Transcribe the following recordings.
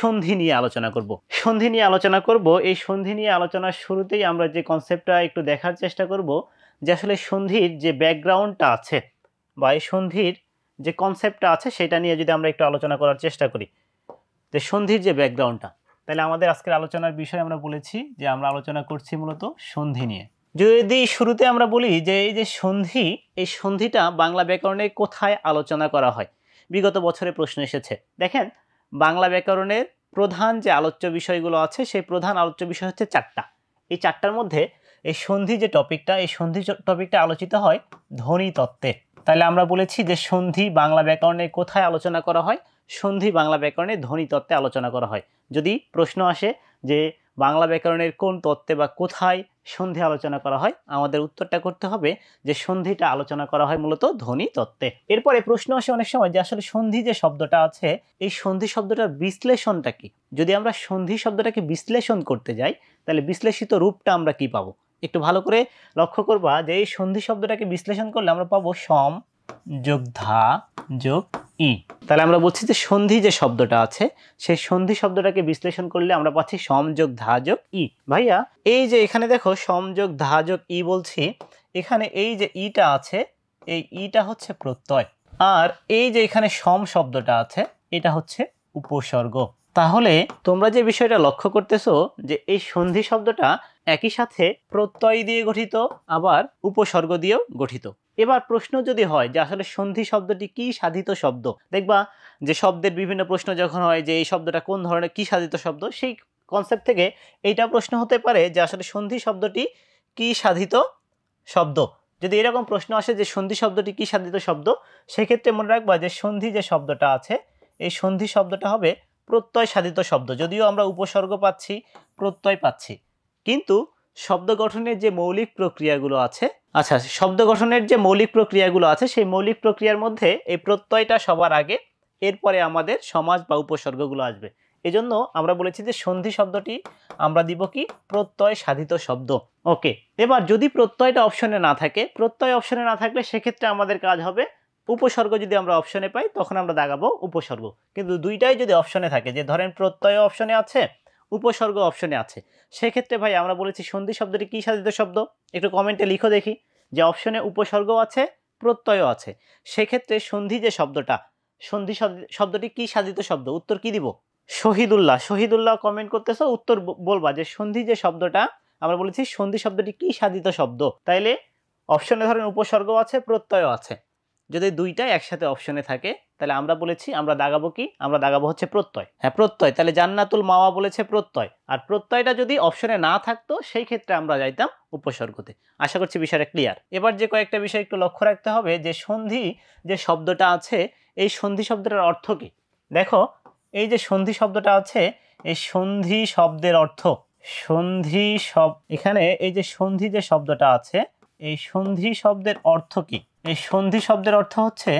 সন্ধি নিয়ে আলোচনা করব। সন্ধি নিয়ে আলোচনা করব। এই সন্ধি নিয়ে আলোচনার শুরুতেই আমরা যে কনসেপ্টটা একটু দেখার চেষ্টা করব যে আসলে সন্ধির যে ব্যাকগ্রাউন্ডটা আছে বা এই সন্ধির যে কনসেপ্টটা আছে সেটা নিয়ে যদি আমরা একটু আলোচনা করার চেষ্টা করি, যে সন্ধির যে ব্যাকগ্রাউন্ডটা, তাহলে আমাদের আজকের আলোচনার বিষয় আমরা বলেছি যে আমরা আলোচনা করছি মূলত সন্ধি নিয়ে। যদি শুরুতে আমরা বলি যে এই যে সন্ধি, এই সন্ধিটা বাংলা ব্যাকরণে কোথায় আলোচনা করা হয়, বিগত বছরে প্রশ্ন এসেছে। দেখেন, বাংলা ব্যাকরণের প্রধান যে আলোচ্য বিষয়গুলো আছে সেই প্রধান আলোচ্য বিষয় হচ্ছে চারটা। এই চারটার মধ্যে এই সন্ধি যে টপিকটা, এই সন্ধি টপিকটা আলোচিত হয় ধ্বনি তত্ত্বে। তাহলে আমরা বলেছি যে সন্ধি বাংলা ব্যাকরণে কোথায় আলোচনা করা হয়, সন্ধি বাংলা ব্যাকরণে ধ্বনি তত্ত্বে আলোচনা করা হয়। যদি প্রশ্ন আসে যে বাংলা ব্যাকরণের কোন তত্ত্বে বা কোথায় সন্ধি আলোচনা করা হয়, আমাদের উত্তরটা করতে হবে যে সন্ধিটা আলোচনা করা হয় মূলত ধ্বনি তত্ত্বে। এরপরে প্রশ্ন আসে অনেক সময় যে আসলে সন্ধি যে শব্দটা আছে, এই সন্ধি শব্দটার বিশ্লেষণটা কি। যদি আমরা সন্ধি শব্দটাকে বিশ্লেষণ করতে যাই, তাহলে বিশ্লেষিত রূপটা আমরা কি পাবো, একটু ভালো করে লক্ষ্য করবা যে এই সন্ধি শব্দটাকে বিশ্লেষণ করলে আমরা পাবো সম যোগ ধা যোগ ই। তাহলে আমরা বলছি যে সন্ধি যে শব্দটা আছে সেই সন্ধি শব্দটাকে বিশ্লেষণ করলে আমরা পাচ্ছি সম যোগ ধা যোগ ই। ভাইয়া, এই যে এখানে দেখো সম যোগ ধা যোগ ই বলছি, এখানে এই যে ইটা আছে, এই ইটা হচ্ছে প্রত্যয়, আর এই যে এখানে সম শব্দটা আছে এটা হচ্ছে উপসর্গ। তাহলে তোমরা যে বিষয়টা লক্ষ্য করতেছো যে এই সন্ধি শব্দটা একই সাথে প্রত্যয় দিয়ে গঠিত আবার উপসর্গ দিয়েও গঠিত। এবার প্রশ্ন যদি হয় যে আসলে সন্ধি শব্দটি কি সাধিত শব্দ, দেখবা যে শব্দের বিভিন্ন প্রশ্ন যখন হয় যে এই শব্দটা কোন ধরনের কি সাধিত শব্দ, সেই কনসেপ্ট থেকে এইটা প্রশ্ন হতে পারে যে আসলে সন্ধি শব্দটি কি সাধিত শব্দ। যদি এরকম প্রশ্ন আসে যে সন্ধি শব্দটি কি সাধিত শব্দ, সেক্ষেত্রে মনে রাখবা যে সন্ধি যে শব্দটা আছে এই সন্ধি শব্দটা হবে প্রত্যয় সাধিত শব্দ। যদিও আমরা উপসর্গ পাচ্ছি, প্রত্যয় পাচ্ছি, কিন্তু শব্দ গঠনের যে মৌলিক প্রক্রিয়াগুলো আছে, আচ্ছা শব্দ গঠনের যে মৌলিক প্রক্রিয়াগুলো আছে সেই মৌলিক প্রক্রিয়ার মধ্যে এই প্রত্যয়টা সবার আগে, এরপরে আমাদের সমাস বা উপসর্গগুলো আসবে। এজন্য আমরা বলেছি যে সন্ধি শব্দটি আমরা দিব কি প্রত্যয় সাধিত শব্দ। ওকে, এবার যদি প্রত্যয়টা অপশনে না থাকে, প্রত্যয় অপশনে না থাকলে সেক্ষেত্রে আমাদের কাজ হবে উপসর্গ যদি আমরা অপশনে পাই তখন আমরা দাগাবো উপসর্গ। কিন্তু দুইটাই যদি অপশনে থাকে, যে ধরেন প্রত্যয় অপশনে আছে উপসর্গ অপশনে আছে, সেক্ষেত্রে ভাই আমরা বলেছি সন্ধি শব্দটি কি সাধিত শব্দ, একটু কমেন্টে লিখো দেখি যে অপশনে উপসর্গ আছে প্রত্যয়ও আছে, সেক্ষেত্রে সন্ধি যে শব্দটা, সন্ধি শব্দটি কি সাধিত শব্দ, উত্তর কি দিব? শহীদুল্লাহ, শহীদুল্লাহ কমেন্ট করতেছো, উত্তর বলবা যে সন্ধি যে শব্দটা, আমরা বলেছি সন্ধি শব্দটি কি সাধিত শব্দ। তাইলে অপশনে ধরেন উপসর্গ আছে প্রত্যয়ও আছে, যদি দুইটাই একসাথে অপশনে থাকে তাহলে আমরা বলেছি আমরা দাগাবো কি, আমরা দাগাবো হচ্ছে প্রত্যয়। হ্যাঁ প্রত্যয়, তাহলে জান্নাতুল মাওয়া বলেছে প্রত্যয়, আর প্রত্যয়টা যদি অপশনে না থাকতো সেই ক্ষেত্রে আমরা যাইতাম উপসর্গতে। আশা করছি বিষয়টা ক্লিয়ার। এবার যে কয়েকটা বিষয় একটু লক্ষ্য রাখতে হবে যে সন্ধি যে শব্দটা আছে এই সন্ধি শব্দটার অর্থ কি। দেখো এই যে সন্ধি শব্দটা আছে, এই সন্ধি শব্দের অর্থ, সন্ধি শব্দ, এখানে এই যে সন্ধি যে শব্দটা আছে এই সন্ধি শব্দের অর্থ কি, এই সন্ধি শব্দের অর্থ হচ্ছে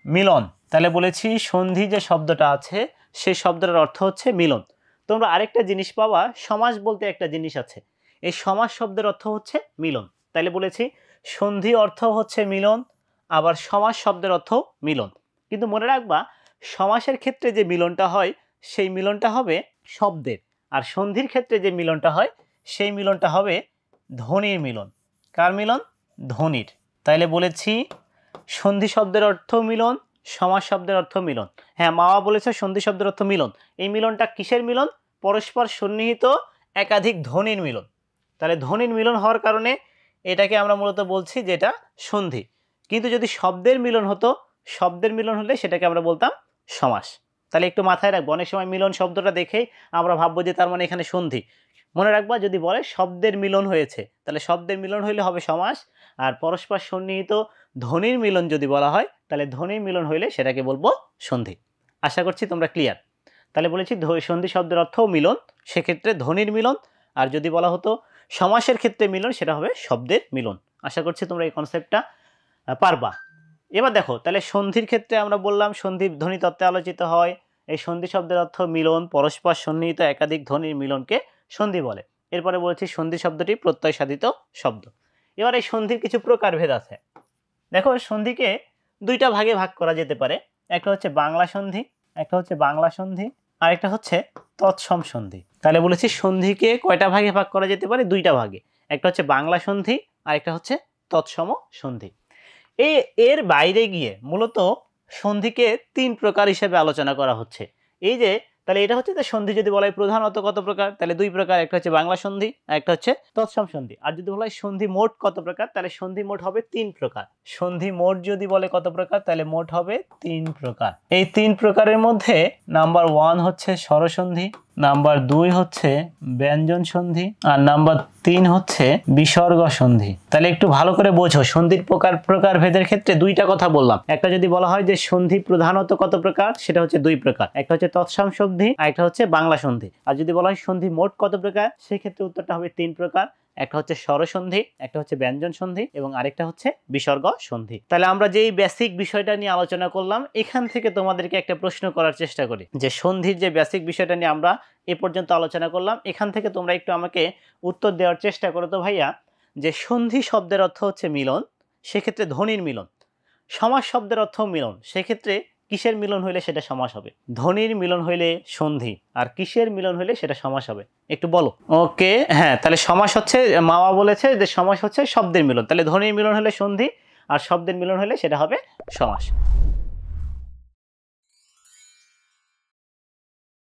মিলন। তাহলে বলেছি সন্ধি যে শব্দটা আছে সেই শব্দের অর্থ হচ্ছে মিলন। তোমরা আরেকটা জিনিস পাবা, সমাস বলতে একটা জিনিস আছে, এই সমাস শব্দের অর্থ হচ্ছে মিলন। তাহলে বলেছি সন্ধি অর্থ হচ্ছে মিলন, আবার সমাস শব্দের অর্থ মিলন। কিন্তু মনে রাখবা সমাসের ক্ষেত্রে যে মিলনটা হয় সেই মিলনটা হবে শব্দের, আর সন্ধির ক্ষেত্রে যে মিলনটা হয় সেই মিলনটা হবে ধ্বনির মিলন। কার মিলন? ধ্বনির। তাইলে বলেছি সন্ধি শব্দের অর্থ মিলন, সমাস শব্দের অর্থ মিলন। হ্যাঁ মাওয়া বলেছে সন্ধি শব্দের অর্থ মিলন, এই মিলনটা কিসের মিলন? পরস্পর সন্নিহিত একাধিক ধ্বনির মিলন। তাহলে ধ্বনির মিলন হওয়ার কারণে এটাকে আমরা মূলত বলছি যেটা সন্ধি। কিন্তু যদি শব্দের মিলন হতো, শব্দের মিলন হলে সেটাকে আমরা বলতাম সমাস। তাহলে একটু মাথায় রাখবো, অনেক সময় মিলন শব্দটা দেখেই আমরা ভাববো যে তার মানে এখানে সন্ধি। মনে রাখবা যদি বলে শব্দের মিলন হয়েছে তাহলে শব্দের মিলন হইলে হবে সমাস, আর পরস্পর সন্নিহিত ধ্বনির মিলন যদি বলা হয় তাহলে ধ্বনির মিলন হইলে সেটাকে বলবো সন্ধি। আশা করছি তোমরা ক্লিয়ার। তাহলে বলেছি সন্ধি শব্দের অর্থ মিলন, সেক্ষেত্রে ধ্বনির মিলন, আর যদি বলা হতো সমাসের ক্ষেত্রে মিলন সেটা হবে শব্দের মিলন। আশা করছি তোমরা এই কনসেপ্টটা পারবা। এবার দেখো তাহলে সন্ধির ক্ষেত্রে আমরা বললাম সন্ধি ধ্বনি তত্ত্বে আলোচিত হয়, এই সন্ধি শব্দের অর্থ মিলন, পরস্পর সন্নিহিত একাধিক ধ্বনির মিলনকে সন্ধি বলে। এরপরে বলেছি সন্ধি শব্দটি প্রত্যয় সাধিত শব্দ। এবার এই সন্ধির কিছু প্রকারভেদ আছে। দেখো সন্ধিকে দুইটা ভাগে ভাগ করা যেতে পারে, একটা হচ্ছে বাংলা সন্ধি, একটা হচ্ছে বাংলা সন্ধি, আরেকটা হচ্ছে তৎসম সন্ধি। তাহলে বলেছি সন্ধিকে কয়টা ভাগে ভাগ করা যেতে পারে? দুইটা ভাগে। একটা হচ্ছে বাংলা সন্ধি, আরেকটা হচ্ছে তৎসম সন্ধি। এর বাইরে গিয়ে মূলত সন্ধিকে 3 প্রকার হিসেবে আলোচনা করা হচ্ছে। এই যে তাহলে এটা হচ্ছে যে সন্ধি যদি বলা হয় প্রধানত কত প্রকার, তাহলে 2 প্রকার, একটা হচ্ছে বাংলা সন্ধি আর একটা হচ্ছে তৎসম সন্ধি। আর যদি বলা হয় সন্ধি মোট কত প্রকার, তাহলে সন্ধি মোট হবে 3 প্রকার। সন্ধি মোট যদি বলে কত প্রকার, তাহলে মোট হবে 3 প্রকার। এই 3 প্রকারের মধ্যে নাম্বার 1 হচ্ছে স্বরসন্ধি, নাম্বার 2 হচ্ছে ব্যঞ্জন সন্ধি, আর নাম্বার 3 হচ্ছে বিসর্গ সন্ধি। তাহলে একটু ভালো করে বোঝো, সন্ধির প্রকার ভেদের ক্ষেত্রে দুইটা কথা বললাম। একটা যদি বলা হয় যে সন্ধি প্রধানত কত প্রকার, সেটা হচ্ছে 2 প্রকার, একটা হচ্ছে তৎসম সন্ধি আর একটা হচ্ছে বাংলা সন্ধি। আর যদি বলা হয় সন্ধি মোট কত প্রকার, সেক্ষেত্রে উত্তরটা হবে 3 প্রকার। একটা হচ্ছে স্বরসন্ধি, একটা হচ্ছে ব্যঞ্জন সন্ধি এবং আরেকটা হচ্ছে বিসর্গ সন্ধি। তাহলে আমরা যেই বেসিক বিষয়টা নিয়ে আলোচনা করলাম, এখান থেকে তোমাদেরকে একটা প্রশ্ন করার চেষ্টা করি যে সন্ধির যে বেসিক বিষয়টা নিয়ে আমরা এ পর্যন্ত আলোচনা করলাম, এখান থেকে তোমরা একটু আমাকে উত্তর দেওয়ার চেষ্টা করো তো ভাইয়া, যে সন্ধি শব্দের অর্থ হচ্ছে মিলন, সেক্ষেত্রে ধ্বনির মিলন। সমাস শব্দের অর্থ মিলন, সেক্ষেত্রে কিসের মিলন হইলে সেটা সমাস হবে? ধ্বনির মিলন হইলে সন্ধি, আর কিসের মিলন হইলে সেটা সমাস হবে? একটু বলো। ওকে, হ্যাঁ, তাহলে সমাস হচ্ছে, মামা বলেছে যে সমাস হচ্ছে শব্দের মিলন, তাহলে ধ্বনির মিলন হলে সন্ধি আর শব্দের মিলন হলে সেটা হবে সমাস।